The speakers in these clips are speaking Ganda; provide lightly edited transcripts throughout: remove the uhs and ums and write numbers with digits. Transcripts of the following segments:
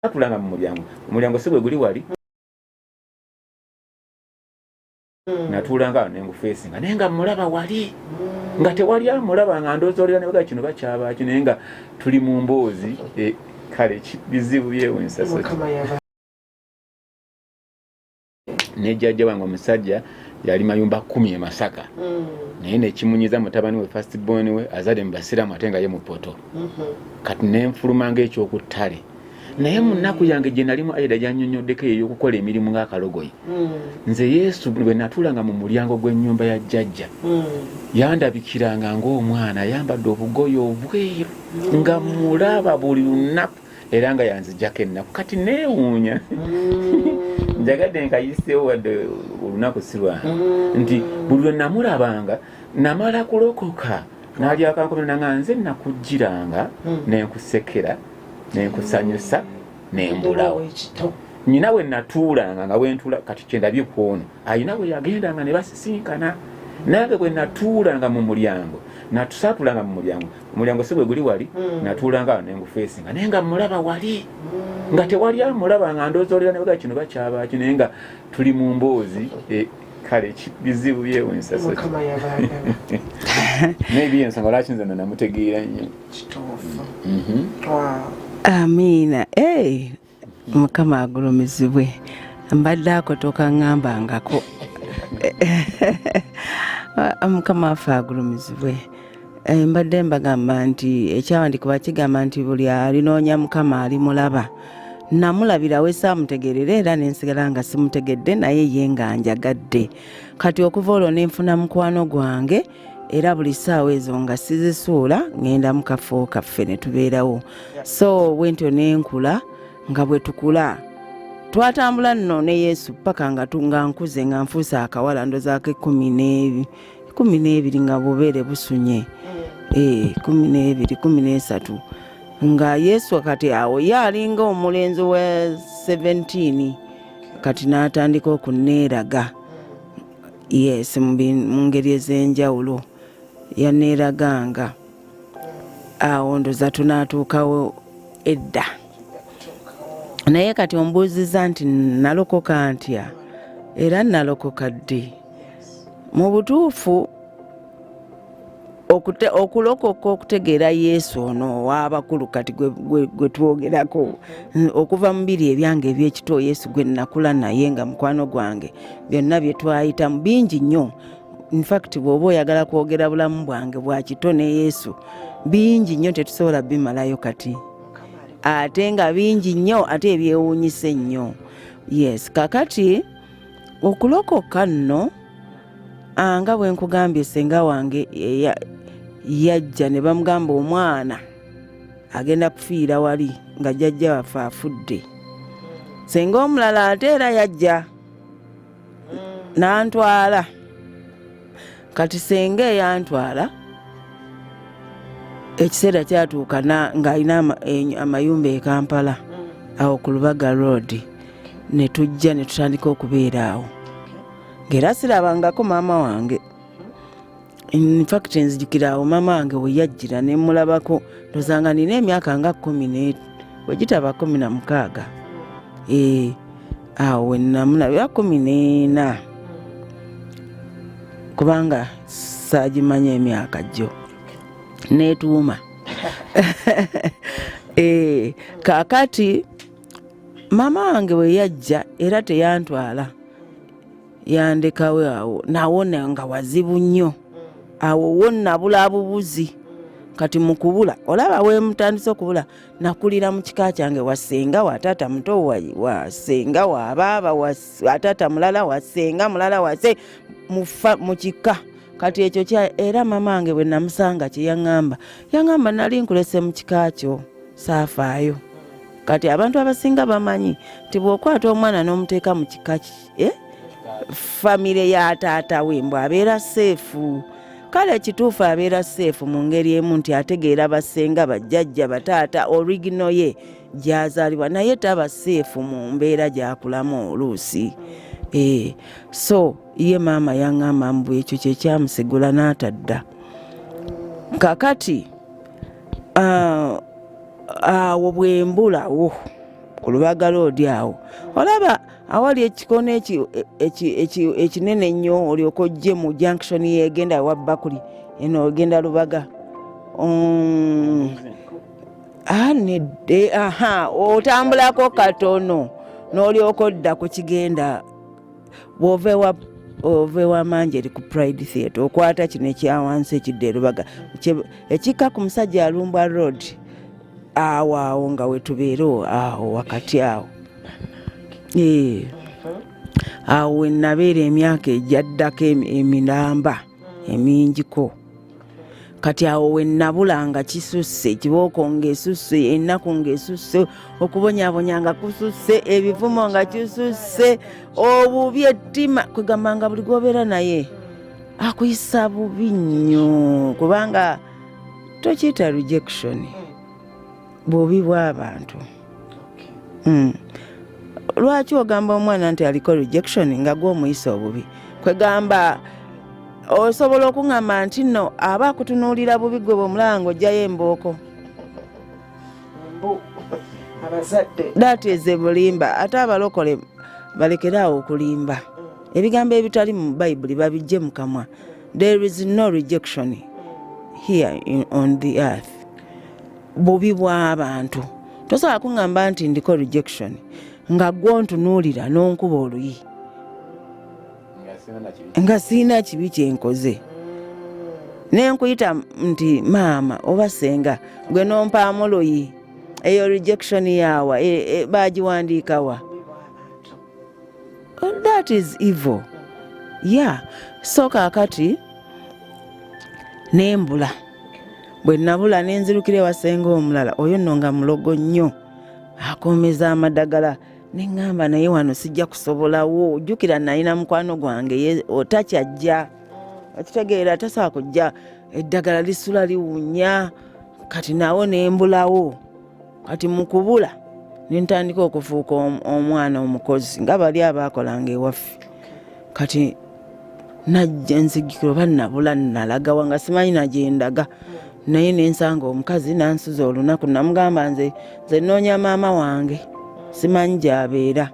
atulanga mu mulyango si bwe guli wali natulanga nengufeesinga naye nga mulaba wali nga tewali amulaba nga ndozolera nebega kino bakyaba kino naye nga tuli mu mboozi kale bizibu byewensasa ne jjajja wange omusajja yali mayumba 10 e Masaka naye nekimunyiza mutabani we first born we azade mu basiramu ate nga ye mu poto kati nenfulumanga ekyokuttale naye munaku yange gye nalimu ayida gyanyonyoddeko ey'okukola emirimu ng'akalogoyi nze Yesu bwe natulanga mu mulyango gw'ennyumba ya jjajja yandabikiranga ng'omwana ayambadde obugoye obweru nga mulaba buli lunaku era nga yanzijjako ennaku kati neewuunya njagadde nkayiseewo wadde olunaku si lwange nti buli lwe namulabanga namala kulokoka n'alyakankomera nga nze nakujjiranga nenkusekera nenkusanyusa nembulawo nyina we natuulanga nga wentula kati kyendabye kwono ayina bwe yagendanga ne basisinkana nange bwe natuulanga mu mulyango natusatulanga mu mulyango si bwe guli wali natuulanga nengufeesinga naye nga mulaba wali nga tewali amulaba nga ndozolera nebega kino bakyaba kino naye nga tuli mu mboozi kale bizibu byewensasa maybe ensonga lwaki nze namutegeera nnyo Amina. Mukama agulumizibwe. Mbadde ako tokaŋŋambangako. Mukama afe agulumizibwe. Mbadde mbagamba nti ekyawandiikibwa kigamba nti buli alinoonya Mukama alimulaba. Namulabira we saamutegeerera era nensigala nga simutegedde naye ye nga njagadde. Kati okuva olwo nenfuna mukwano gwange era buli ssaawa ezo nga sizisuula ngenda mu kafo kaffe ne tubeerawo. So bwentyo nenkula nga bwe tukula twatambula nno ne Yesu paka nga nkuze nga nfuuse akawala ndozaako 12 nga bubeere busunye 12 13 nga Yesu kati awo yalinga omulenzi we 17 kati n'atandika okuneeraga mu ngeri ez'enjawulo yaneeraganga awo ndoza tunaatuukawo edda naye kati ombuuziza nti nalokoka ntya era nalokoka ddi mu butuufu okulokoka okutegeera Yesu ono w'abakulu kati gwe twogerako okuva mu biri ebyange ebyekito Yesu gwe nakula naye nga mukwano gwange byonna bye twayitamu bingi nnyo. In fact bw'oba oyagala kwogera bulamu bwange bwa kito ne Yesu bingi nnyo tetusobola bimalayo kati ate nga bingi nnyo ate ebyewuunyise nnyo. Yes, kakati okulokoka nno nga bwe nkugambye senga wange yajja ne bamugamba omwana agenda kufiira wali nga jjajja waffe afudde. Senga omulala ate era yajja n'antwala. Kati senga eyantwala ekiseera kyatuuka nga alina amayumba e Kampala awo ku Lubaga Road ne tujja ne tutandika okubeera awo ng'era sirabangako maama wange. In fact nzijukira awo maama wange we yajjira ne mulabako ndozanga nina emyaka nga 10 wegitaba 16 awo we namulabira 14 kubanga saagimanya emyaka gyo netuuma. Kakati maama wange we yajja era teyantwala yandekawe awo nawona nga wazibu nnyo awo wonna bulabubuzi kati mukubula olaba we mutandise okubula nakulira mu kika kyange wasenga watata muto wasenga wabaaba watata mulala wasenga mulala wase mu kika kati ekyo kya era mama wange bwe namusanga kye yangamba nali nkulese mu kika kyo saafaayo. Kati abantu abasinga bamanyi nti bw'okwata omwana n'omuteeka mu kika famire ya taata we mbw abeera seefu. Kale ekituufu abeera seefu mu ngeri emu nti ategeera basenga bajjajja bataata original ye gyazaalibwa naye taba seefu mu mbeera gyakulamu oluusi. So ye maama yaŋŋamba mbu ekyo kye kyamusigula n'atadda. Kakati awo bwe mbulawo ku Lubaga Road awo olaba awali ekikono ekinene ennyo olyoka ojje mu junction yegenda wa Bakuli eno ogenda Lubaga nedde otambulako katono n'olyoka odda ku kigenda ove wa Manjeri ku Pride Theatre okwata kino ekyawansi ekidde Lubaga ekikka ku Musajja Alumbwa Road awo nga wetubeera awo wakati awo awo wenabeera emyaka ejyaddako emiramba emingiko kati awo wenabula nga kisusse kibooko ng'esusse ennaku ng'esusse okubonyabonya nga kususse ebivumo nga kisusse obubi ettima kwegamba nga buli gwobeera naye akuyisa bubi nnyo kubanga tokiyita rejection bubi bw'abantu lwaki ogamba omwana nti aliko rejection nga gw'omuyisa obubi kwegamba osobola okuŋŋamba nti nno aba akutunuulira bubi gwe bw'omulaba ng'ojjayo embooko that is bulimba ate abalokole balekeraawo okulimba ebigambo ebitali mu Bayibuli babijje mu kamwa there is no rejection here on the earth bubi bw'abantu tosobola kuŋŋamba nti ndiko rejection nga gw'ontunuulira n'onkuba oluyi nga siina kibi kyenkoze nenkuyita nti maama oba senga gwe nompaamu luyi eyo rejection yaawa bagiwandiikawa that is evil so kaakati nembula bwe nabula nenzirukira ewa senga omulala oyo nno nga mulogo nnyo akoomeza amadagala neŋŋamba naye wano sijja kusobolawo ojjukira nalina mukwano gwange otakyajja okitegeera tasobola kujja eddagala lisula liwunya kati nawo nembulawo kati mukubula nentandika okufuuka omwana omukozi nga bali abaakolanga ewaffe kati najja nzijjukira oba nabula nalagawa nga simanyi nagyendaga naye nensanga omukazi nansuza olunaku namugamba nze noonya maama wange simanyi gy'abeera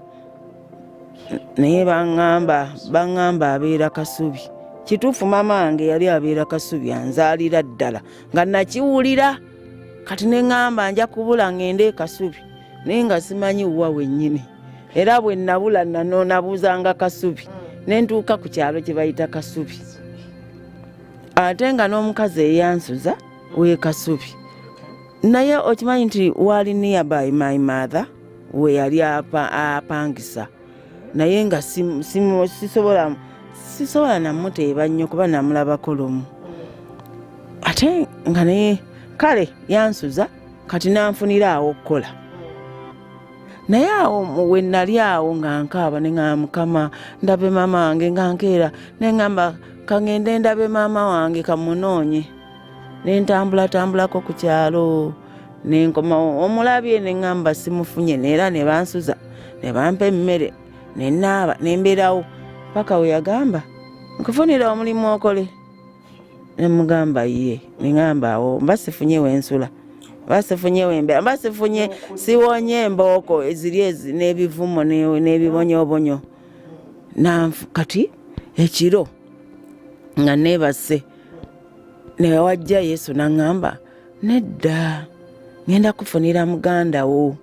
naye baŋŋamba abeera Kasubi kituufu maama wange yali abeera Kasubi anzaalira ddala nga nakiwulira kati neŋŋamba nja kubula ŋŋende Kasubi naye nga simanyi wa wennyini era bwe nabula nabuuzanga Kasubi nentuuka ku kyalo kye bayita Kasubi ate nga n'omukazi eyansuza we Kasubi naye okimanyi nti wali nearby my mother we yali apangisa naye nga sisobola namuteeba nnyo kuba namulabako lumu ate nga naye kale yansuza kati nanfunira awo okukola naye awo we nali awo nga nkaaba neŋŋamba Mukama ndabe maama wange nga nkeera neŋŋamba kaŋŋende ndabe maama wange kamunoonye nentambulako ku kyalo nenkomawo omulabye neŋŋamba simufunye neera ne bansuza ne bampa emmere nenaaba nembeerawo paka we yagamba nkufunira omulimu okole nemugamba ye neŋŋamba awo mba sifunye wensula mba sifunye wembeera mba sifunye siwonye embooko eziri n'ebivumo n'ebibonyobonyo kati ekiro nga neebase newajja Yesu naŋŋamba nedda ngenda kufunira muganda wo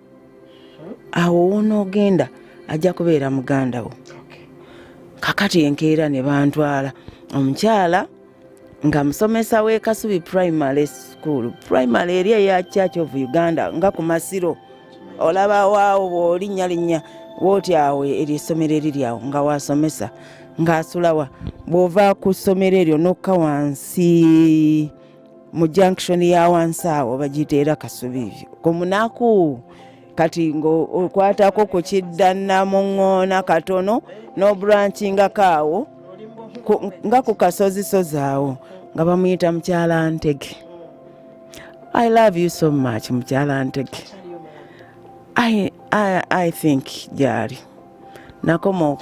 awo wonoogenda ajja kubeera muganda wo kakati enkeera ne bantwala omukyala nga musomesa w'e Kasubi primary school primary eri eya Church of Uganda nga ku Masiro olaba waawo bw'olinnya wooti awo eri essomero eriri awo nga wasomesa ng'asulawa bw'ova ku ssomero eryo nokka wansi mu junction ya wansi awo bagiteera Kasubi ku munaku kati ng'okwatako ku kidda Namuŋŋoona katono n'oburancingako awo nga ku kasozisozi awo nga bamuyita Mukyala Ntege. I love you so much Mukyala Ntege. I think gyali nakoma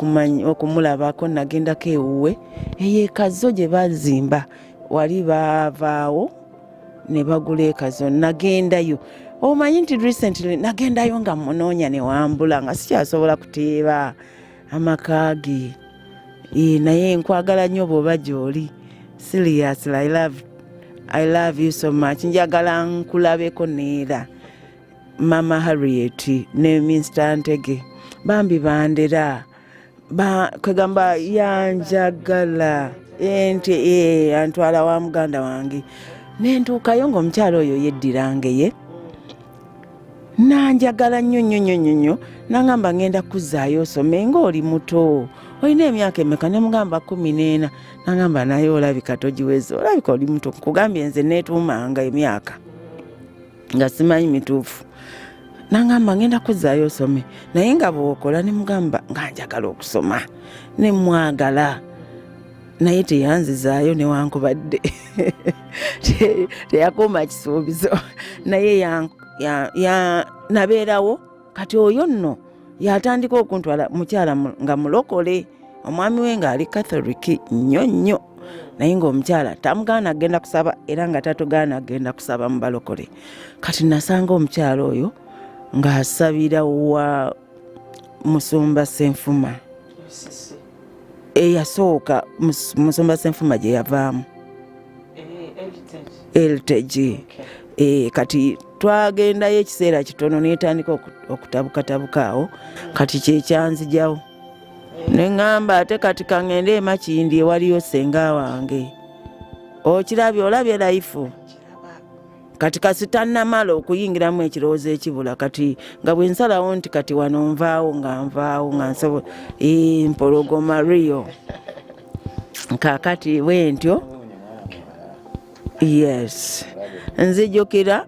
okumulabako nagendako ewuwe ey'ekazo gye bazimba wali baavaawo ne bagula ekazo nagendayo omanyi nti recently nagendayo nga munoonya ne wambula nga sikyasobola kuteeba amakaagi naye nkwagala nnyo bw'oba gy'oli. Seriously, I love you so much. Njagala nkulabeko neera Mama Harriet ne Mr. Ntege bambi bandera kwegamba yanjagala ente antwala wa muganda wange nentuukayo ng'omukyalo oyo yeddirangeye nanjagala nnyo nangamba ngenda kuzzaayo osome ng'oli muto olina emyaka emeka nemugamba 14 nangamba naye olabika togiweza olabika oli muto nkugambye nze neetuumanga emyaka nga simanyi mituufu nangamba ngenda kuzzaayo osome naye nga bw'okola nemugamba nga njagala okusoma nemwagala naye teyanzizaayo newankubadde teyakuuma kisuubizo naye nabeerawo kati oyo nno yatandika okuntwala mukyala nga mulokole omwami we ng'ali Catholic nnyo naye ng'omukyala tamugaana agenda kusaba era nga tatugaana agenda kusaba mu balokole. Kati nasanga omukyala oyo ng'asabira wa Musumba Ssenfuma eyasooka Musumba Ssenfuma gye yavaamu Heritage. Kati twagendayo ekiseera kitono netandika okutabukatabuka kati kyekyanzijawo neŋŋamba ate kati kaŋŋende e Makindi ewaliyo ssenga wange okirabye olabye layifu kati kasitannamala okuyingiramu ekirowoozo ekibula kati nga bwe nsalawo nti kati wano nvaawo nga nsobola mpologoma Rio kaakati bwentyo. Yes, nzijukira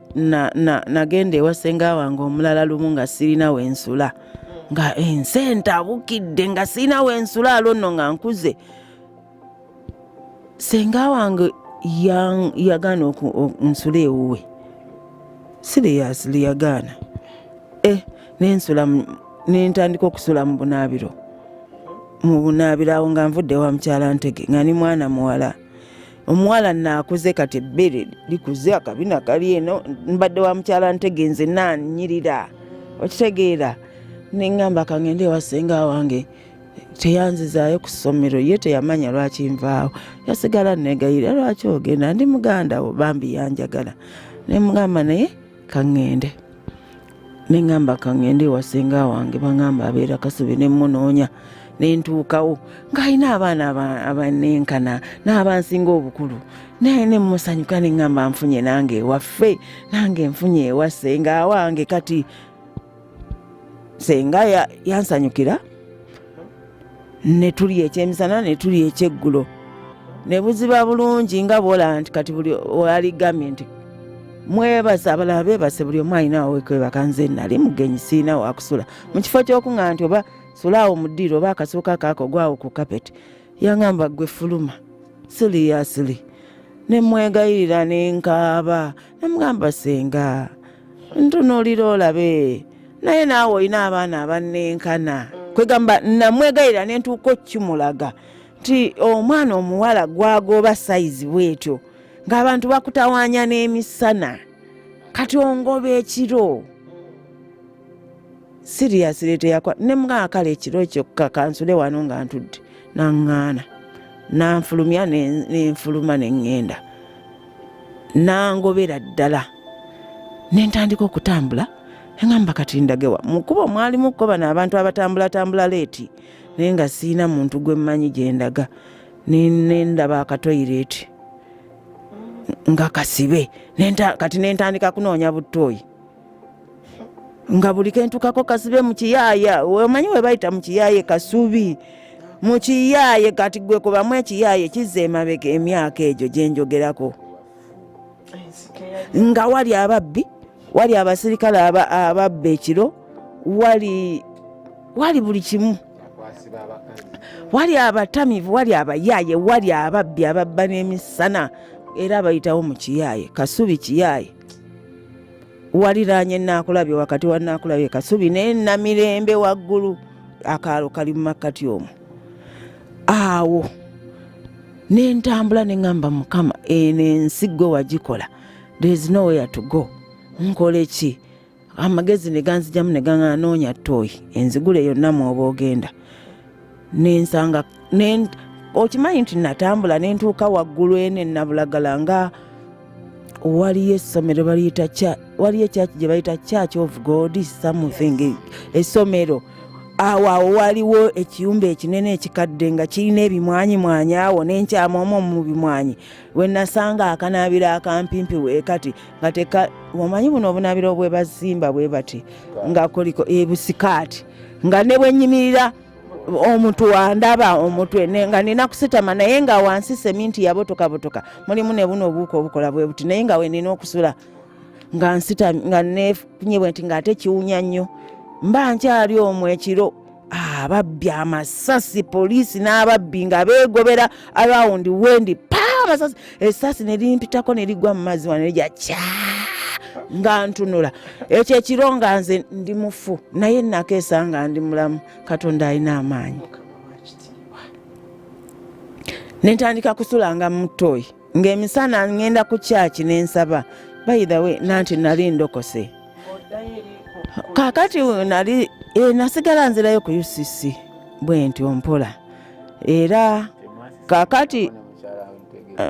nagenda ewa ssenga wange omulala lumu nga sirina wensula nga ensenta bukidde nga sirina wensula alonno nga nkuze. Ssenga wange yagaana nsula ewuwe, seriously yagaana. Nensula nentandika okusula mu bunaabiro awo nga nvudde wa mukyala Ntege nga ni mwana muwala. Omuwala naakuze kati ebbere likuze akabina kali eno mbadde wa mukyala Ntege nze nanyirira okitegeera neŋŋamba kaŋŋende ewa ssenga wange teyanzizaayo ku ssomero ye teyamanya lwaki nvaawo yasigala negayira lwaki ogenda ndi muganda wo bambi yanjagala nemugamba naye kaŋŋende neŋŋamba kaŋŋende ewa ssenga wange baŋŋamba abeera Kasubi nemunoonya nentuukawo ng'alina abaana abanenkana n'abansinga obukulu naye nemusanyuka neŋŋamba nfunye nange ewaffe nange nfunye ewa ssenga wange. Kati ssenga yansanyukira netuli ekyemisana netuli ekyeggulo nebuziba bulungi nga bwola nti kati buli aligambye nti mwebase abalala beebase buli omu alina awekwebaka nze nali mugenyi siina wakusula mu kifo ky'okuŋŋa nti oba sulaawo mu ddiiro oba akasuuka kaako gwawo ku kapeti yaŋŋamba gwe fuluma seriously nemwegayirira nenkaaba nemugamba ssenga ntunuulira olabe naye naawe olina abaana abannenkana kwegamba namwegayirira nentuuka okkimulaga nti omwana omuwala gwagoba sayizi bwetyo ng'abantu bakutawaanya n'emisana kati ongoba ekiro seriously teyakwa nemugamba kale ekiro ekyo kakansule wano nga ntudde naŋŋaana nanfulumya nenfuluma neŋŋenda nangobera ddala nentandika okutambula eŋŋamba kati ndagewa mukubo mwalimu kko bano abantu abatambulatambula leeti naye nga siina muntu gwe mmanyi gye ndaga nendaba akatoyireeti nga kasibe kati nentandika kunoonya buttooyi nga buli kentukako kasibe mu kiyaaya omanyi we bayita mu kiyaaya Kasubi mu kiyaaya kati gwe kubamu ekiyaaya kizza emabega emyaka egyo gye njogerako nga wali ababbi wali abasirikale ababba ekiro wali buli kimu wali abatamivu wali abayaaye wali ababbi ababba n'emisana era bayitawo mu kiyaaya Kasubi kiyaaya waliraanye Naakulabye wakati wa Naakulabye Kasubi ne Namirembe waggulu akaalo kali mu makkati omwo awo nentambula neŋŋamba Mukama eno ensi gwe wagikola there is nowhere to go nkole ki amagezi ne ganzijamu ne gaŋŋanoonya ttooyi enzigule yonna mw'oba ogenda nensanga okimanyi nti natambula ne ntuuka waggulu eno e Nabulagala nga waliyo essomero waliyo ekyaki gye bayita Church of God something essomero awo waliwo ekiyumba ekinene ekikadde nga kirina ebimwanyimwanyi awo n'enkyama omwo mu bimwanyi we nasanga akanaabiro akampimpi weekati nga omanyi buno obunaabiro obwe bazimba bwe bati nga kuliko ebusikaati nga ne bwe nnyimirira omuntu wandaba omutwe nga nina kusitama naye nga wansi seminti yabotokabotoka mulimu ne buno obuuka obukola bwe buti naye nga we nina okusula nga nsita nga nefunyibwe nti ng'ate kiwunya nnyo mba nkyali omwo ekiro ababbi amasasi poliisi n'ababbi nga beegobera arawundi wendi amasasi essasi ne limpitako ne ligwa mu mazzi wano nejja nga ntunula ekyo ekiro nga nze ndi mufu naye nakeesa nga ndi mulamu Katonda alina amaanyi nentandika kusulanga mu ttooyi ng'emisana ngenda ku kyaki nensaba by the way nanti nali ndokose kakati nali nasigala nzirayo ku UCC bwe nti ompola era kakati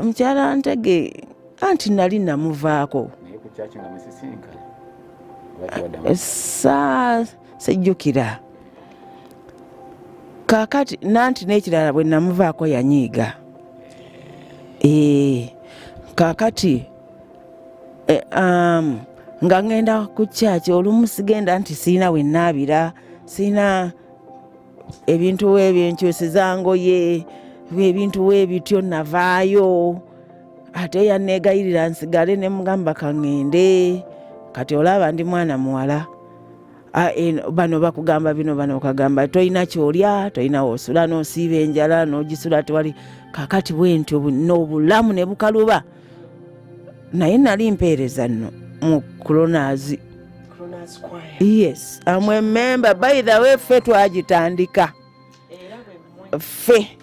mukyala Ntege anti nali namuvaako sejjukira kakati nanti n'ekirala bwe namuvaako yanyiiga kakati nga ngenda ku kyaki olumu sigenda nti siina we nnaabira siina ebintu ebyenkyusiza ngoye ebintu ebityo navaayo ate yanneegayirira nsigale ne mugamba kaŋŋende kati olaba ndi mwana muwala bano bakugamba bino bano okagamba toyina kyolya toyina wosula n'osiiba enjala n'ogisula tewali kakati bwe ntyo n'obulamu ne bukaluba naye nali mpeereza nno mu Croners yes amwe member by the way ffe twagitandika ffe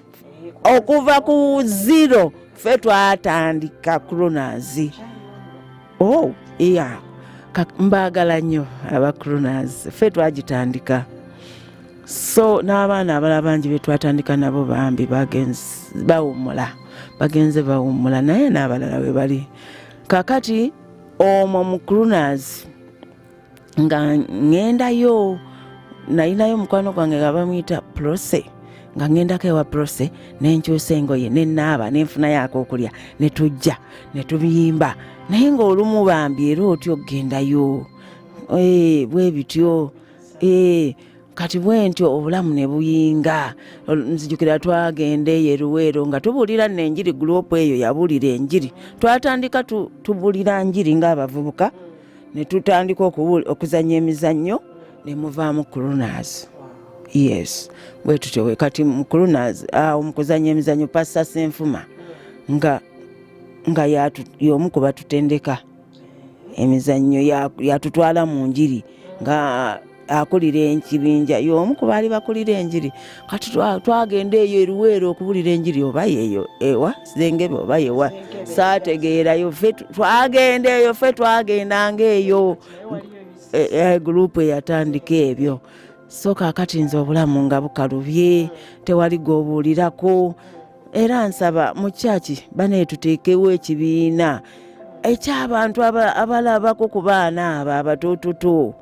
okuva ku zero ffe twatandika Croners mbaagala nnyo aba Croners ffe twagitandika so n'abaana abalala bangi be twatandika nabo bambi bagenze bawummula naye n'abalala we bali kakati omwo mu Croners nga ngendayo nalinayo mukwano gwange nga bamuyita Prose nga ngendako ewa Prose nenkyusa engoye nenaaba nenfunayo akokulya netujja netubiyimba naye ng'olumu bambi era otyo okgendayo bwe bityo kati bwe ntyo obulamu ne buyinga nzijukira twagenda eyo Luweero nga tubuulira n'enjiri gurupu eyo yabuulira enjiri twatandika tubuulira njiri ng'abavubuka ne tutandika okuzannya emizannyo ne muvaamu Croners yes bwe tutyo kati mu Croners mu kuzannya emizannyo Pastor Senfuma nga y'omu ku batutendeka emizannyo yatutwala mu njiri nga akulira ekibinja y'omu ku baali bakulira enjiri kati twagenda eyo Luweero okubuulira enjiri oba yeeyo ewa Zengebe oba yewa saategeerayo ffe twagenda eyo ffe twagendanga eyo gurupu eyatandika ebyo so kaakati nze obulamu nga bukalubye tewali g'obuulirako era nsaba mu kyaki baneetuteekewo ekibiina eky'abantu abalabako ku baana abo abatoototo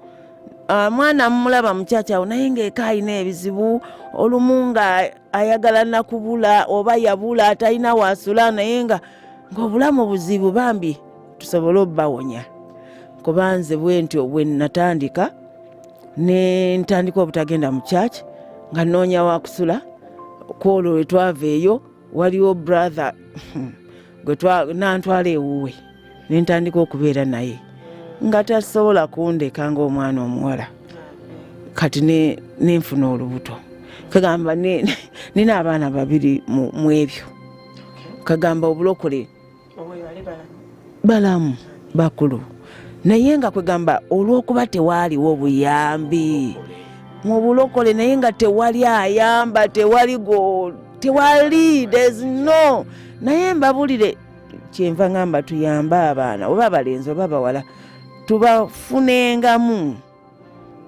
mwana mmulaba mukyaki awo naye ng'eka alina ebizibu olumu nga ayagala nakubula oba yabula atalina wasula naye ng'obulamu buzibu bambi tusobole obbawonya kuba nze bwe ntyo bwe natandika ne ntandika obutagenda mu kyaki nga nnoonya wakusula kwolwo we twava eyo waliwo brother nantwala ewuwe ne ntandika okubeera naye nga tasobola kundeka ng'omwana omuwala kati nenfuna olubuto kagamba nina abaana babiri mu ebyo kagamba obulokole balamu bakulu naye nga kwegamba olw'okuba tewaaliwo buyambi mu bulokole naye nga tewali ayamba tewali there's no naye mbabulire kyenva ngamba tuyambe abaana oba abalenzi oba bawala tubafunengamu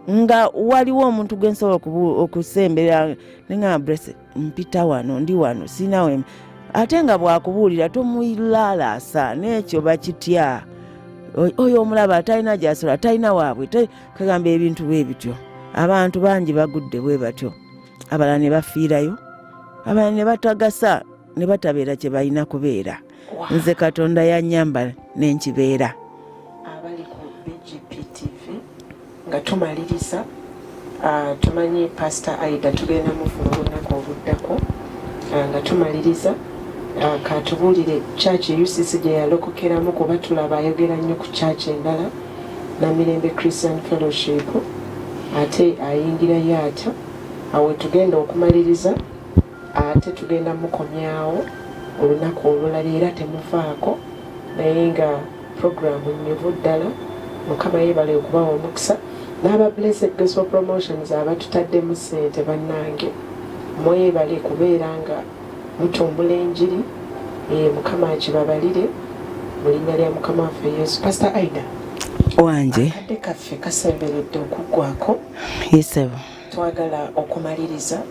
nga waliwo omuntu gwe nsobola okusembera nenga Blessed mpita wano ndi wano sinawe ate nga bwakubuulira tomuyilalaasa n'ekyo bakitya oyo omulaba atalina gy'asobola talina waabwe kagamba ebintu bwe bityo abantu bangi bagudde bwe batyo abalala ne bafiirayo abalala ne batagasa ne batabeera kye balina kubeera nze Katonda yannyamba n'enkibeera abali ku BGPTV nga tumaliriza tumanyi Pastor Aida tugenda mufuna olunaku obuddako nga tumaliriza katubuulire church UCC gye yalokokeramu kuba tulaba ayogera nnyo ku church endala Namirembe Christian Fellowship ate ayingirayo atya awe tugenda okumaliriza ate tugenda mukomyawo olunaku olulala era temufaako naye nga programu nnyuvu ddala Mukama yeebale okubawa omukisa n'aba Blessed Gospel Promotions abatutaddemu ssente bannange mwebale kubeera nga mutumbula enjiri Mukama akibabalire mu linnya lya Mukama waffe Yesu. Pastor Aida wange akadde kaffe kasemberedde okuggwako twagala okumaliriza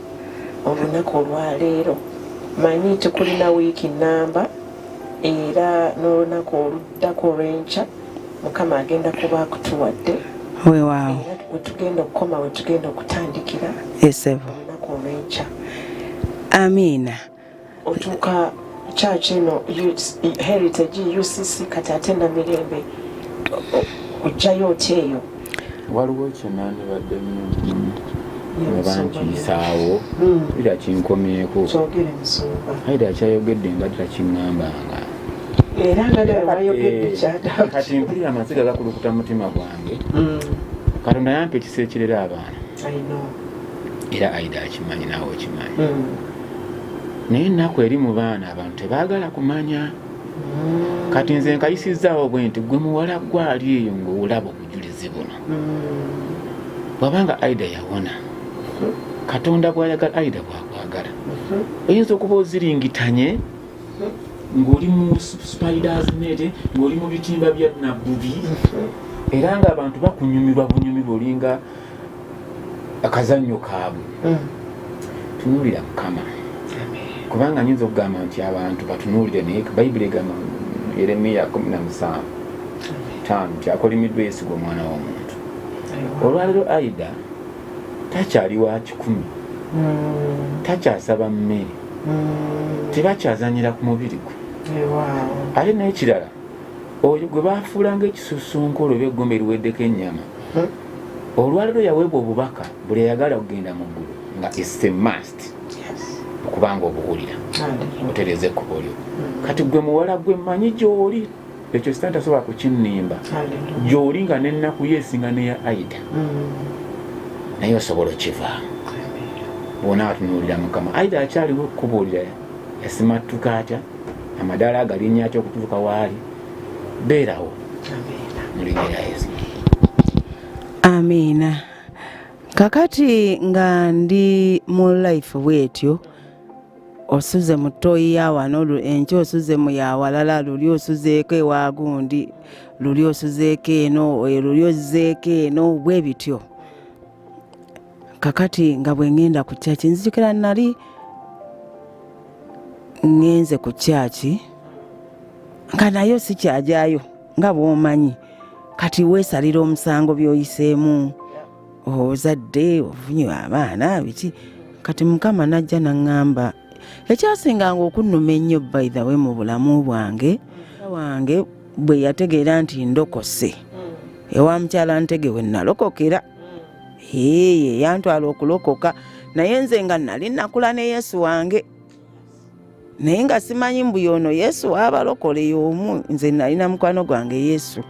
olunaku olwaleero manyi tukulina wiiki nnamba era n'olunaku oluddako olw'enkya Mukama agenda kuba akutuwadde weewaawo era wetugenda okukoma wetugenda okutandikira olunaku olw'enkya. Amiina. Otuuka church eno Heritage UCC kati ate Namirembe ojjayo otya eyo? Waliwo kyenani baddemu abankiyisaawo era kinkomyeko kyogere musumba Aida akyayogedde nga takiŋŋambanga era nga ddala wayogedde kyaddaaki kati mpulira amaziga gakulukuta mutima gwange Katonda yampa ekisa ekirera abaana era Aida akimanyi naawe okimanyi naye ennaku eri mu baana abantu tebaagala kumanya kati nze nkayisizzaawo bwe nti gwe muwala gwali eyo ng'olaba obujulizi buno bw'abanga Aida yawona Katonda bw'ayagala Aida bw'akwagala oyinza okuba oziringitanye ng'oli mu spiders net ng'oli mu bitimba bya nabbubi era ng'abantu bakunyumirwa bunyumirwa olinga akazannyo kaabwe tunuulira Mukama kubanga nyinza okugamba nti abantu batunuulire naye Bayibuli egamba Yeremiya 17:5 nti akolimiddwa yesigwa omwana w'omuntu olwaleero Aida takyali wa 10 takyasaba mmere tebakyazanyira ku mubiri gwe ate n'ekirala oyo gwe baafuula ng'ekisusunku olwo eby'eggombe eriweddeko ennyama olwaleero yaweebwa obubaka buli yagala okugenda mu ggulu nga it's a must okubanga obuwulira otereeze ekkubo lyo kati gwe muwala gwe mmanyi gy'oli ekyo sitaani tasobola kukinnimba gy'oli nga n'ennaku yeesinga n'eya Aida naye osobola okivaamu bwona atunuulira Mukama. Aida akyaliwo okubuulira yasimattuka atya amadaala agalinnya atya okutuuka waali beerawo mu linnya lya Yesu. Amiina. Kakati nga ndi mu life bwetyo osuze mu ttooyi ya wano enkya osuze mu yawalala luli osuzeeko ewa gundi luli osuzeeko eno luli ozizeeko eno bwe bityo kakati nga bwe ngenda ku kyaki nzijukira nali ngenze ku kyaki nga nayo sikyajyayo nga bw'omanyi kati weesalira omusango by'oyiseemu ozadde ovunye abaana biki kati Mukama najja naŋŋamba ekyasinganga okunnuma ennyo by the way mu bulamu bwange bwe yategeera nti ndokose ewa mukyala Ntege we nalokokera yantwala okulokoka naye nze nga nali nakula ne Yesu wange naye nga simanyi mbu yono Yesu abalokole y'omu nze nalina mukwano gwange Yesu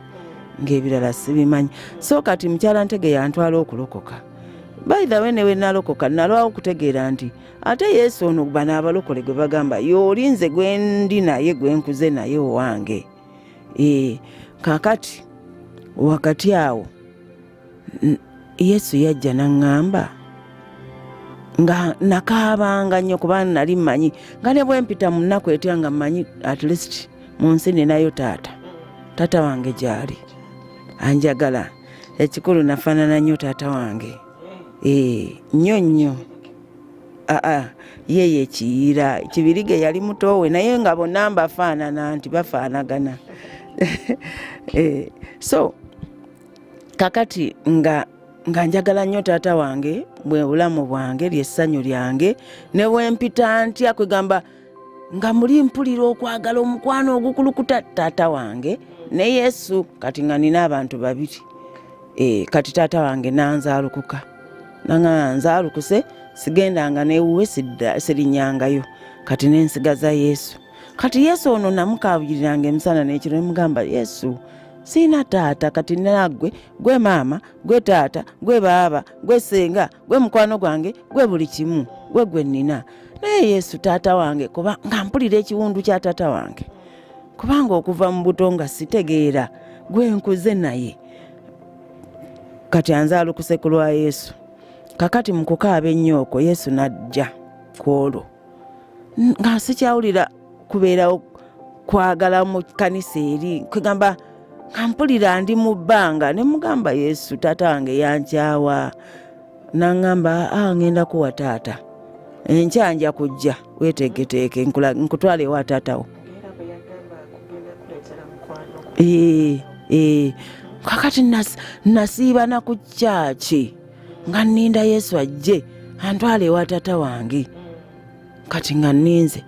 ng'ebirala sibimanyi so kati mukyala Ntege yantwala okulokoka by the way newe nalokoka nalwawo okutegeera nti ate Yesu ono bano abalokole gwe bagamba y'oli nze gwe ndi naye gwe nkuze naye owange kakati wakati awo Yesu yajja naŋŋamba nga nakaabanga nnyo kuba nali mmanyi nga ne bwe mpita mu nnaku etya nga mmanyi at least mu nsi ninayo taata wange gy'ali anjagala ekikulu nafaanana nnyo taata wange nnyo yeye ekiyira Kibirige yali mutowe naye nga bonna mbafaanana nti bafaanagana so kakati nga njagala nnyo taata wange bwe bulamu bwange lyessanyu lyange ne bwempita ntya kwegamba nga muli mpulira okwagala omukwano ogukulukuta taata wange ne Yesu kati nga nina abantu babiri kati taata wange nanzaalukuka nanga nzaalukuse sigendanga newuwe sirinyangayo kati nensigaza Yesu kati Yesu ono namukabulirange emisana n'ekiro nemugamba Yesu sina taata kati nagwe gwe maama gwe taata gwe baaba gwe senga gwe mukwano gwange gwe buli kimu gwe nina naye Yesu taata wange kuba nga mpulira ekiwundu kya taata wange kubanga okuva mu buto nga sitegeera gwe nkuze naye kati anzaalukuse ku lwa Yesu kakati mukukaaba ennyo Yesu najja kwolwo nga sikyawulira kubeera kwagala mu kanisa eri kwegamba nga mpulira ndi mu bbanga ne mugamba Yesu taata wange yankyawa nangamba ngenda kuwa taata enkyanja kujja weteeketeeke nkutwale wa taatawo kakati nasiiba na ku kyaki nga nninda Yesu ajje antwale ewa taata wange kati nga nninze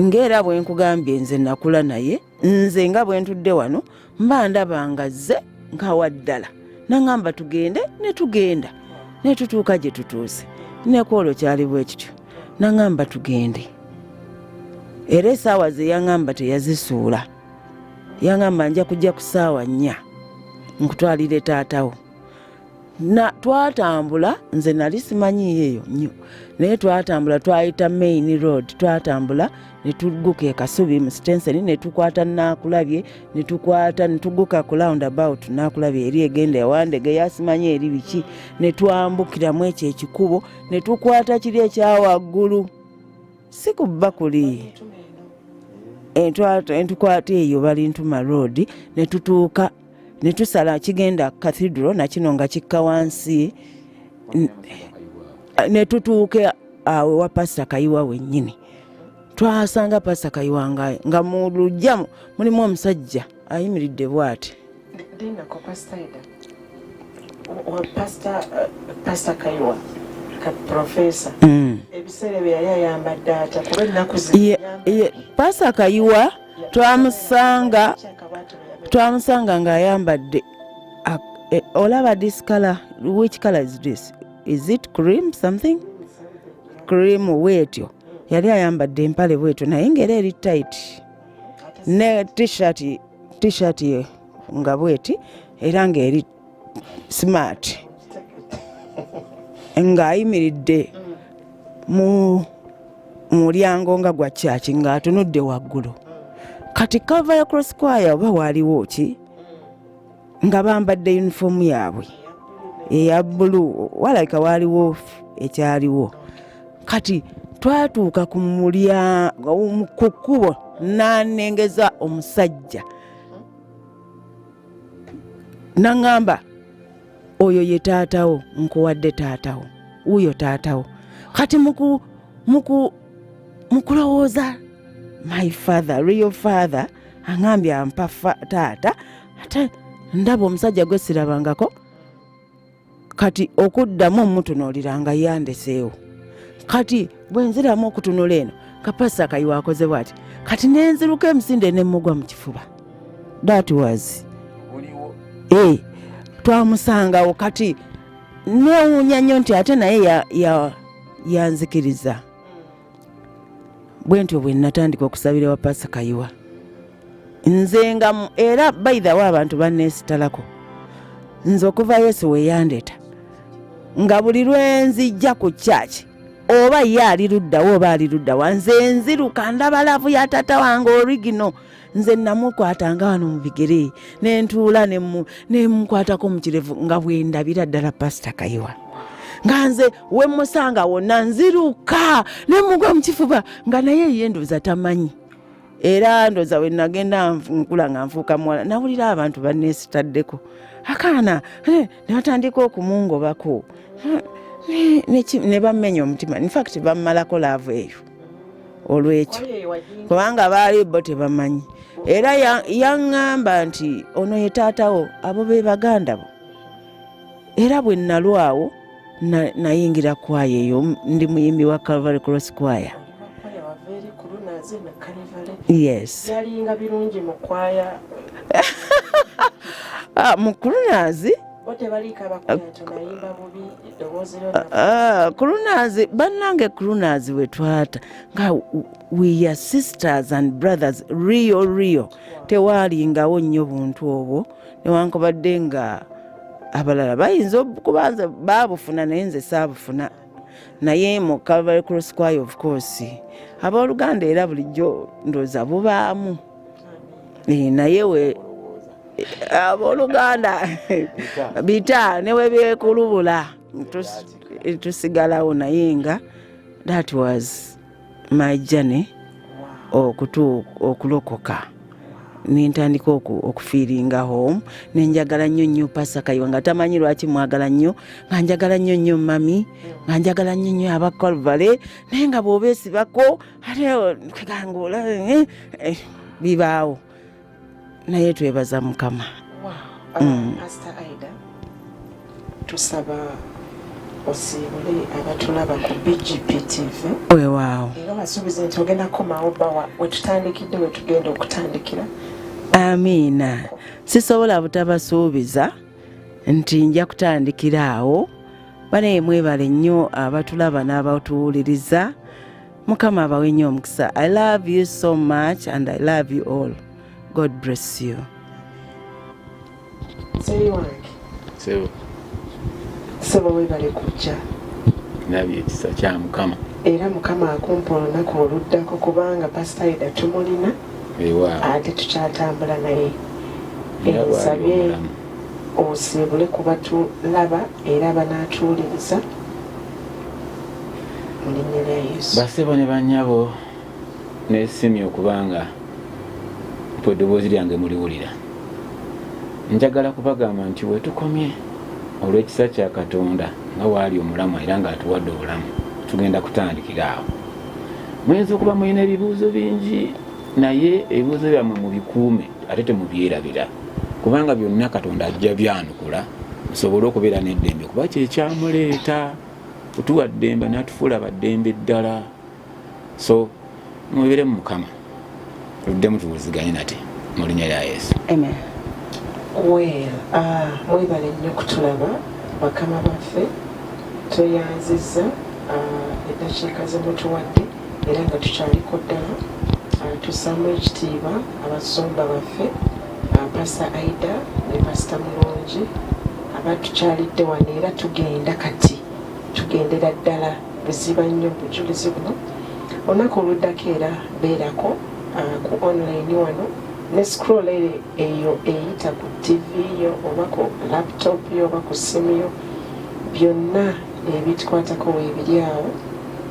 ng'era bwe nkugambye nze nakula naye nze nga bwe ntudde wano mba ndaba nga zze nkawa ddala nangamba tugende ne tugenda ne tutuuka gye tutuuse ne kwolwo kyali bwe kityo nangamba tugende era essaawa ze yangamba teyazisuula yangamba nja kujja ku ssaawa 4 nkutwalire taatawo twatambula nze nali simanyiyo eyo nnyo naye twatambula twayita main road twatambula ne tugguka e Kasubi mu Stenseni ne tukwata Naakulabye ne tugguka ku roundabout Naakulabye eri egenda ewandege yasimanyi eri biki ne twambukiramu ekyo ekikubo ne tukwata kiri ekyawaggulu si ku Bakuli entukwata eyo Balintuma road ne tutuuka ne tusala kigenda Cathedral na kino nga kikka wansi ne tutuuke awe wa Pastor Kayiwa wennyini twasanga Pastor Kayiwa nga mu lujja mulimu omusajja ayimiridde bw'ati dinako Pastor Kayiwa ka professor ebiseera bye yali ayambadde ata kuba ennaku Pastor Kayiwa twamusanga ng'ayambadde olaba this color. Which color is this? Is it cream something? Cream bwetyo yali ayambadde empale bwetyo naye ng'era eri tight ne t-shirt nga bweti era ng'eri smart ng'ayimiridde mu mulyango nga gwa church ng'atunudde waggulu kati cover ya Cross Choir oba waliwo ki nga bambadde uniform yaabwe eya blue walabika waliwo ekyaliwo kati twatuuka ku mulyango ku kkubo n'anengeza omusajja nangamba oyo ye taatawo nkuwadde taatawo uyo taatawo kati mukulowooza my father, real father, angambye ampa taata ate ndaba omusajja gwe sirabangako kati okuddamu omutunuuliranga yandeseewo kati bwe nziramu okutunula eno Pastor Kayiwa akoze bw'ati kati nenziruka emisinde ne mugwa mu kifuba that was twamusangawo kati newuunya nnyo nti ate naye yanzikiriza bwentyo bwe natandika okusabira wa Pastor Kayiwa nze nga era by the way abantu banneesitalako nze okuva Yesu we yandeeta nga buli lwenzijja ku church oba ye ali luddawo oba ali luddawa nze nziruka ndaba laavu ya taata wange original nze namukwatanga wano mu bigere nentuula nemukwatako mu kirevu nga bwe ndabira ddala Pastor Kayiwa nga nze we musanga wonna nziruka nemugwa mu kifuba nga naye ye ndoza tamanyi era ndoza we nagenda nkula nga nfuuka muwala nawulira abantu banneesitaddeko akaana ne batandika okumungobako ne bammenya omutima infact bammalako laavu eyo olwekyo kubanga baali bo tebamanyi era yaŋŋamba nti ono ye taatawo abo be baganda bo era bwe nalwawo nayingira kwaya eyo ndi muyimbi wa Calvary Cross Choir. Yes. Yalinga birungi mu kwaya. Mu Kulunazi Kulunazi bannange Kulunazi we twata nga we are sisters and brothers real tewalingawo nnyo buntu obwo newankubadde nga abalala bayinza okubanza baabufuna naye nze saabufuna naye mu Calvary Cross Choir of course abooluganda era bulijjo ndooza bubaamu naye we abooluganda bita newe byekulubula tusigalawo naye nga that was my journey okulokoka nintandika okufiiringa home nenjagala nnyo Pastor Kayiwa nga tamanyi lwaki mwagala nnyo nga njagala nnyo mami nga njagala nnyo aba Calvary naye nga bw'obeesibako ate kwegangola bibaawo naye twebaza Mukama. Pastor Aida tusaba osiibule abatulaba ku BGP TV. Weewaawo era basuubiza nti ogenda komawo bawa wetutandikidde wetugenda okutandikira. Amiina sisobola butabasuubiza nti nja kutandikira awo banaye mwebale nnyo abatulaba n'abatuwuliriza. Mukama abawe nnyo omukisa. I love you so much and I love you all. God bless you. Sebo webale kujja. Nabye ekisa kya Mukama. Era Mukama akumpa olunaku oluddako kubanga Pastor Aida tumulina. Ate tukyatambula naye. Nsabye osiibule ku batulaba era banaatuwuliriza mu linnya lya Yesu. Basebo ne bannyabo neesimye okubanga mpwe eddoboozi lyange muliwulira. Njagala kubagamba nti wetukomye olw'ekisa kya Katonda nga waali omulamu era ng'atuwadde obulamu tugenda kutandikira awo. Muyinza okuba mulina ebibuuzo bingi naye ebibuuzo byammwe mubikuume ate temubyerabira kubanga byonna Katonda ajja byanukula musobole okubeera n'eddembe kuba kyekyamuleeta kutuwa ddembe n'atufuula baddembe ddala. So mubeere mu Mukama tuddemu tuwuliziganye nate mu linnya lya Yesu. Amen. Mwebale nnyo kutulaba bakama baffe tweyanzizza eddakiika ze mutuwadde era nga tukyaliko ddala tussaamu ekitiibwa abasumba baffe Pastor Aida ne Pastor Mulungi abatukyalidde wano era tugenda kati tugendera ddala buziba nnyo bujulizi buno olunaku oluddako era beerako ku online wano ne scroll eyo eyita ku TV yo oba ku laptop yo oba ku simu yo byonna ebitukwatako weebiri awo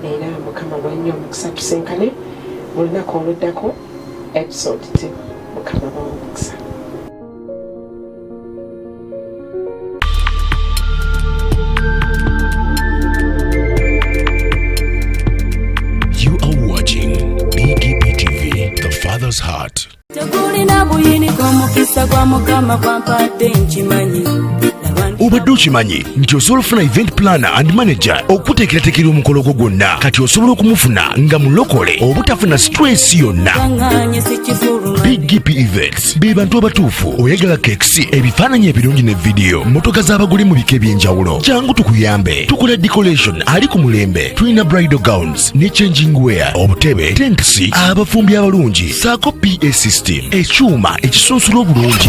era Mukama bwannyo omukisa tusenkane mu lunaku oluddako episode 2. Mukama bw'omukisa. You are watching BGP TV, the Father's Heart. Obadde okimanyi nti osobola ofuna event planner and manager okuteekerateekera omukolo gwo gwonna kati osobola okumufuna nga mulokole obutafuna stress yonna. BGP Events be bantu abatuufu oyagala kekisi ebifaananyi ebirungi ne vidiyo motoka z'abagole mu bika eby'enjawulo jangu tukuyambe tukola decoration ali ku mulembe tulina bridal gowns ne changing wear obutebe tents abafumbi abalungi saako PA system ekyuma ekisunsula obulungi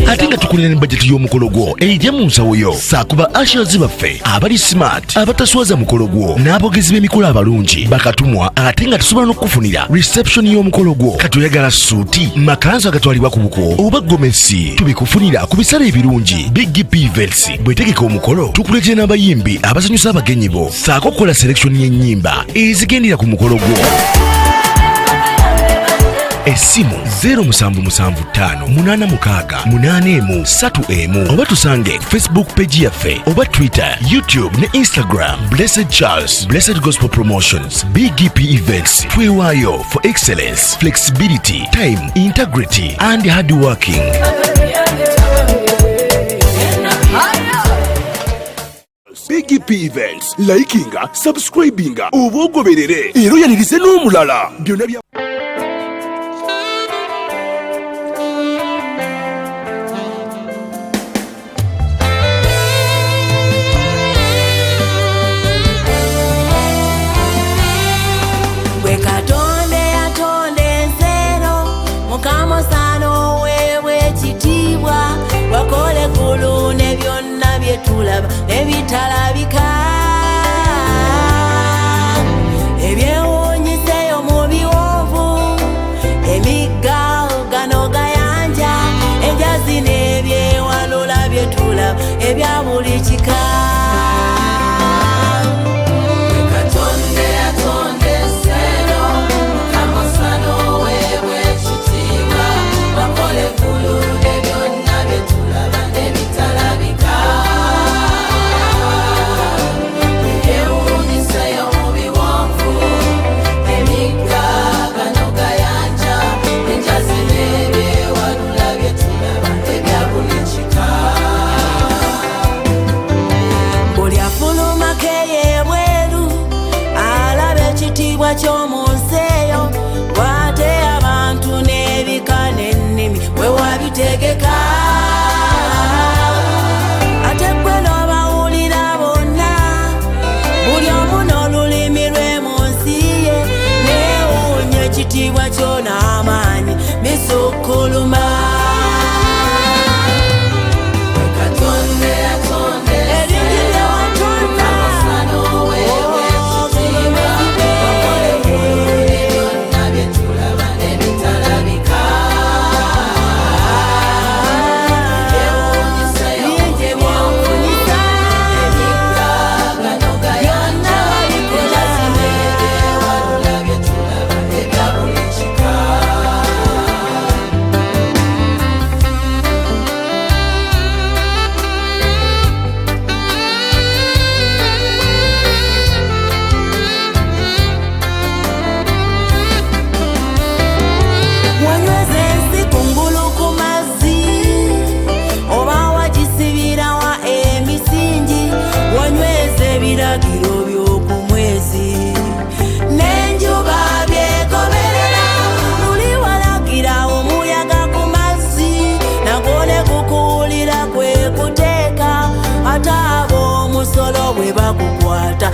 ate nga tukulira ne bajeti y'omukolo gwo ejja mu nsawo yo saakuba ashers baffe abali smart abataswaza mukolo gwo n'abogezi b'emikolo abalungi bakatumwa ate nga tusobola n'okufunira reception y'omukolo gwo kati oyagala suuti makanzu agatwalibwa ku buko oba gomesi tubikufunira ku bisale ebirungi Big P Events bwetegeka omukolo tukuletera n'abayimbi abasanyusa abagenyi bo saako kukola selection y'ennyimba ezigendera ku mukolo gwo. Esimu 07758681 oba tusange Facebook page yaffe oba Twitter, YouTube ne Instagram. Blessed Charles, Blessed Gospel Promotions, BGP Events. Twewaayo for excellence, flexibility, time, integrity and hard working. BGP Events, likinga, subscribinga, oba ogoberere era oyanirize n'omulala byonna bya ebitalabika ebyewuunyiseyo mu biwonvu emigga gano gayanja enjazi n'ebyewalula byetulaba ebya buli kika. Chomonseyo wate abantu nebika n'ennimi we wabitegeka ate gwe n'obawulira bonna buli omu n'olulimi lwe mu nsi ye neewuunya ekitiibwa kyo n'amaanyi misukkuluma.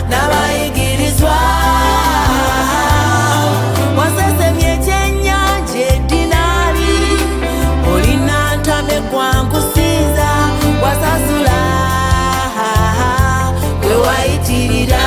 N'abayigirizwa wasesemye ekyennyanja eddinaali olina ntame gwankusinza wasasula we wayitirira.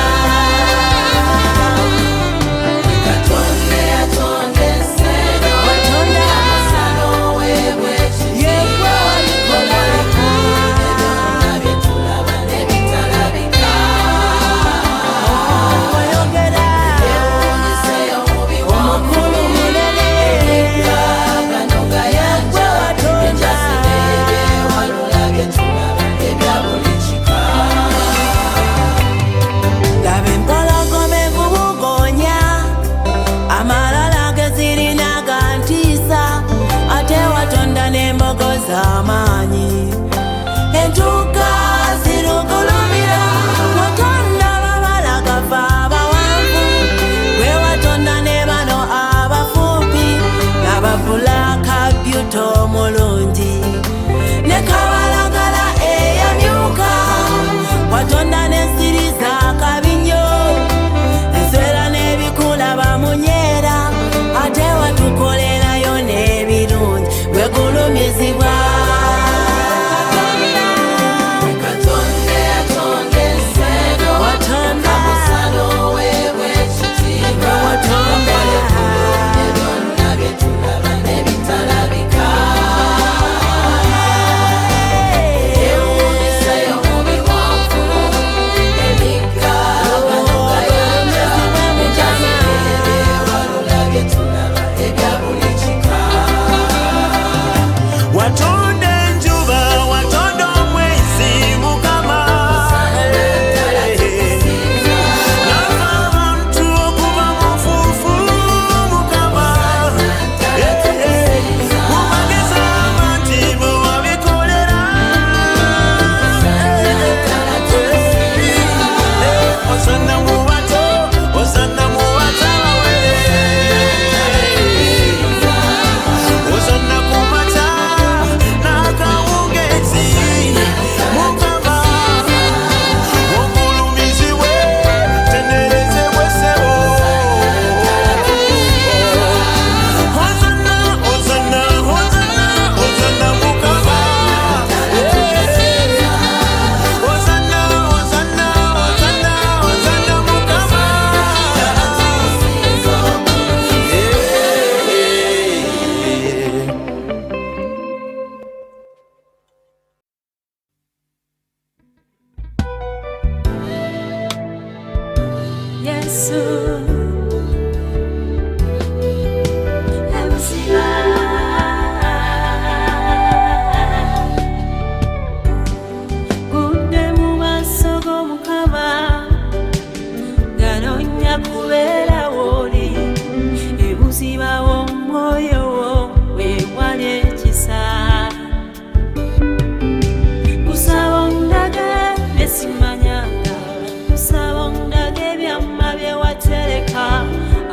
Yesu ebuziba gudde mu maaso g'Omukama ganonya kubeera w'oli ebuziba w'omwoyo wo weewali ekisa kusaba ondage bye simanyanga kusaba ondage ebyamma bye watereka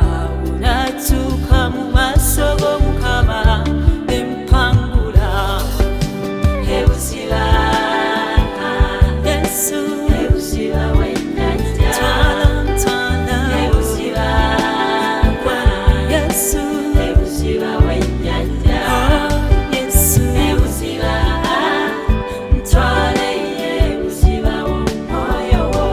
awo natuuka mu maaso g'Omukama empangula ebuziba Yesu ebuziba w'ennyanja twala ebuziba Yesu ebuziba w'ennyanja Yesu ebuziba ntwala ebuziba w'omwoyo wo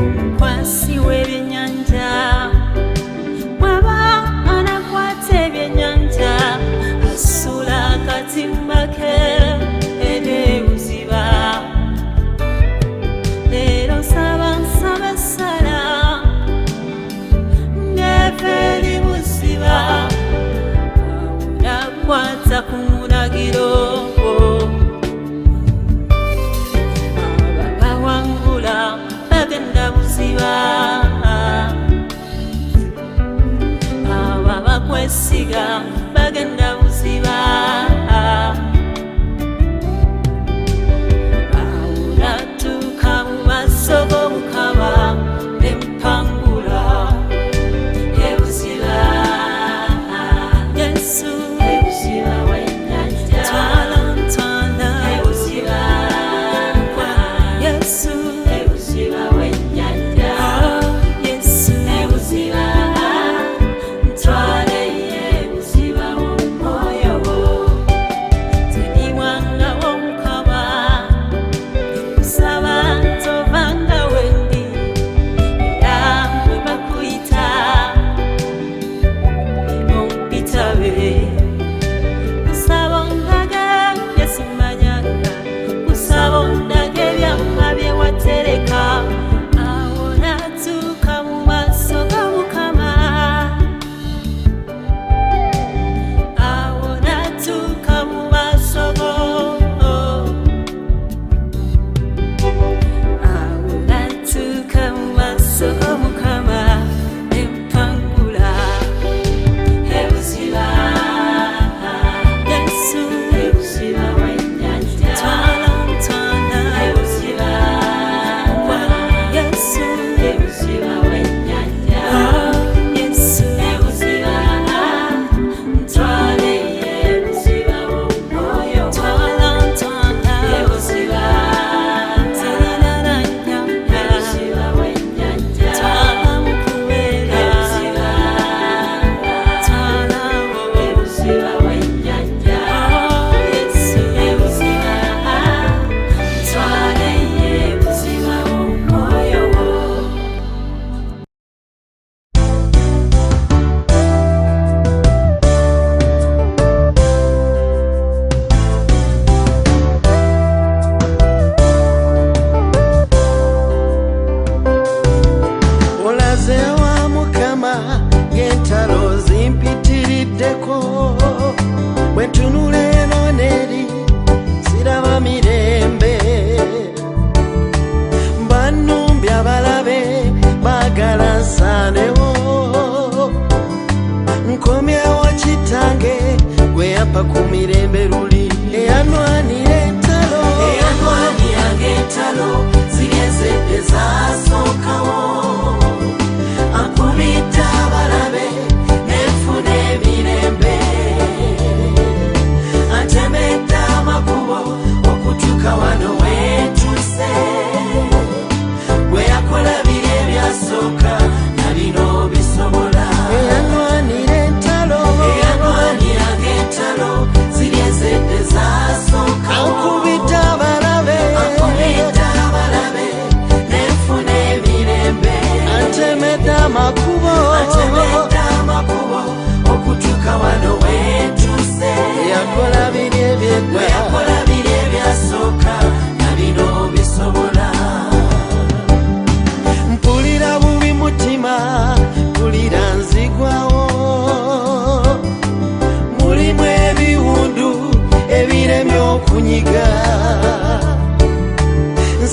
omukwasi w'ebyennyanja bw'aba anakwata ebyennyanja asula akatimba ke ebuziba leero nsaba essala ng'eva eri buziba nakwata ku mulagiro ababawangula bagenda buziba abo abakwesiga bagenda buziba awo natuuka mu maaso g'Omukama empangula ebuziba Yesu ebuziba w'ennyanja twala ebuziba Yesu ebuziba w'ennyanja Yesu ebuziba ntwala ebuziba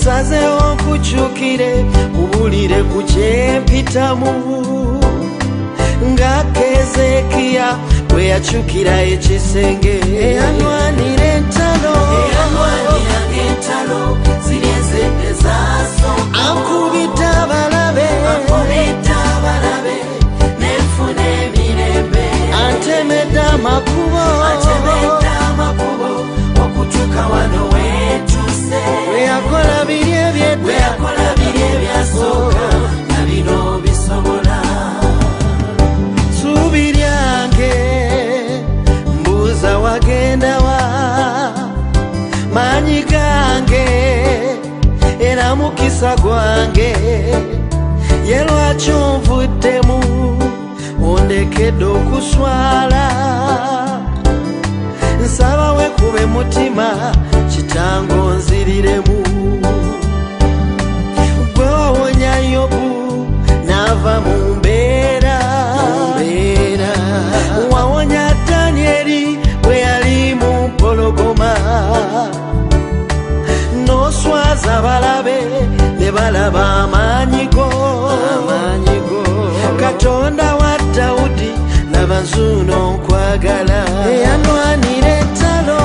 nsazeho nkukyukire ubulire ku kyempitamu nga Keezeekiya bwe yakyukira ekisenge eyanwanira entalo ziri ezedde zaasooka ankubita abalabe nenfuna emirembe antemedde amakubo okutuuka wano weetuuse weyakola biri ebyasooka na bino bisobola suubi lyange mbuuza wagenda wa maanyi gange era mukisa gwange ye lwaki onvuddemu ondekedde okuswala nsaba wekube mutima kitango nziriremu gwe wawonya Yobu n'ava mu mbeera wawonya Danyeri bwe yali mu mpologoma n'oswaza balabe ne balaba amaanyigo Katonda wa Dawudi laba nzuuno nkwagala eyanwanira entalo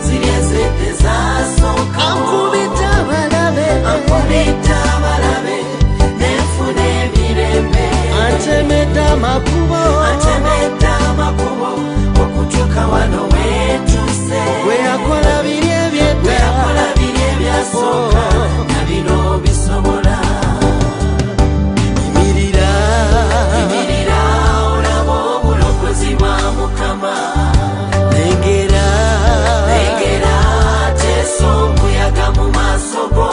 ziri ezedde zaasooka ankubita abalabe nenfuna emirembe antemedde amakubo okutuuka wano weetuuse weyakola biri ebyasooka na bino bisobola imirira olaba obulokozi bwa Mukama lengera teesa omuyaga mu maaso go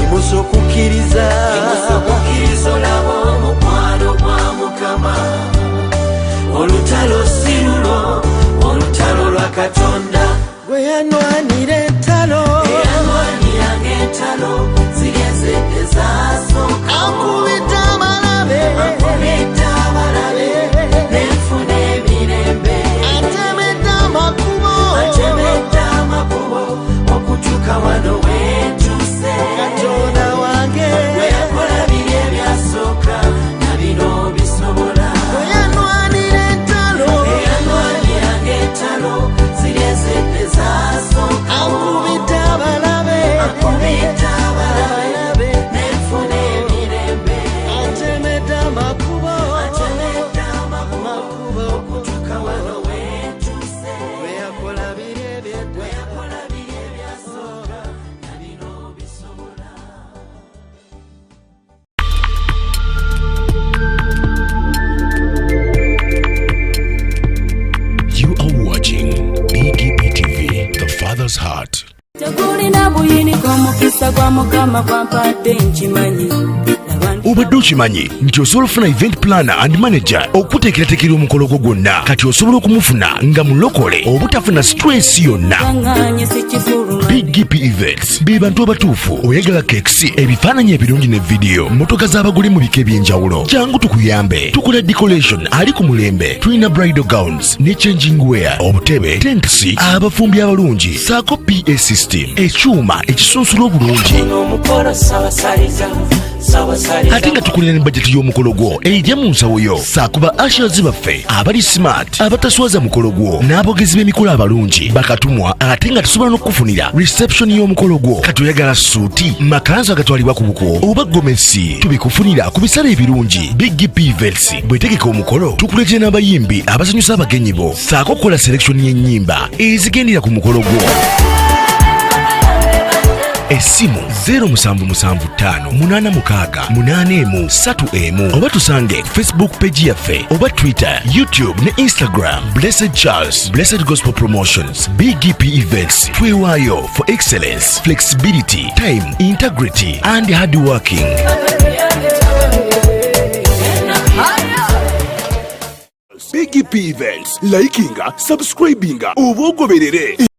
imusa okukkiriza olaba omukwano gwa Mukama olutalo si lulo olutalo lwa Katonda gwe yanwanira entalo ziri ezedde zaasooka ankubita abalabe nenfuna emirembe antemedde amakubo okutuuka wano weetuuse Katonda wange weyakola biri ebyasooka na bino bisobola weyanwanira entalo ziri ezedde zaasooka ankubita abalabe nenfuna emirembe antemedde amakubo okutuuka wano weetuuse weyakola biri ebyasooka na bino bisobola. You are watching BGP TV, The Father's Heart. tegulina buyiniko omukisa gwa Mukama gwampadde nkimanyi Obadde okimanyi nti osobola okufuna event planner and manager okuteekerateekera omukolo gwo gwonna kati osobola okumufuna nga mulokole obutafuna stress yonna. kaŋŋaanye si kifuluma BGP Events be bantu abatuufu oyagala kekisi ebifaananyi ebirungi ne vidiyo motoka z'abagole mu bika eby'enjawulo jangu tukuyambe tukola decoration ali ku mulembe tulina bridal gowns ne changing wear obutebe tentsi abafumbi abalungi saako PA system ekyuma ekisunsula obulungi omukolo sawasaliza ate nga tukulira ne bajeti y'omukolo gwo ejja mu nsawo yo saakuba ashers baffe abali smart abataswaza mukolo gwo n'abogezi b'emikolo abalungi bakatumwa ate nga tusobola n'okukufunira reception y'omukolo gwo kati oyagala suuti makanzu agatwalibwa ku buko oba gomesi tubikufunira ku bisale ebirungi BGP Events bwetegeka omukolo tukuletera n'abayimbi abasanyusa abagenyi bo saako okukola selection y'ennyimba ezigendera ku mukolo gwo. Essimu 07758681 oba tusange Facebook page yaffe oba Twitter, YouTube ne Instagram. Blessed Charles, Blessed Gospel Promotions, BGP Events. Twewaayo for excellence, flexibility, time, integrity and hard working. BGP Events, likinga, subscribinga, oba ogoberere.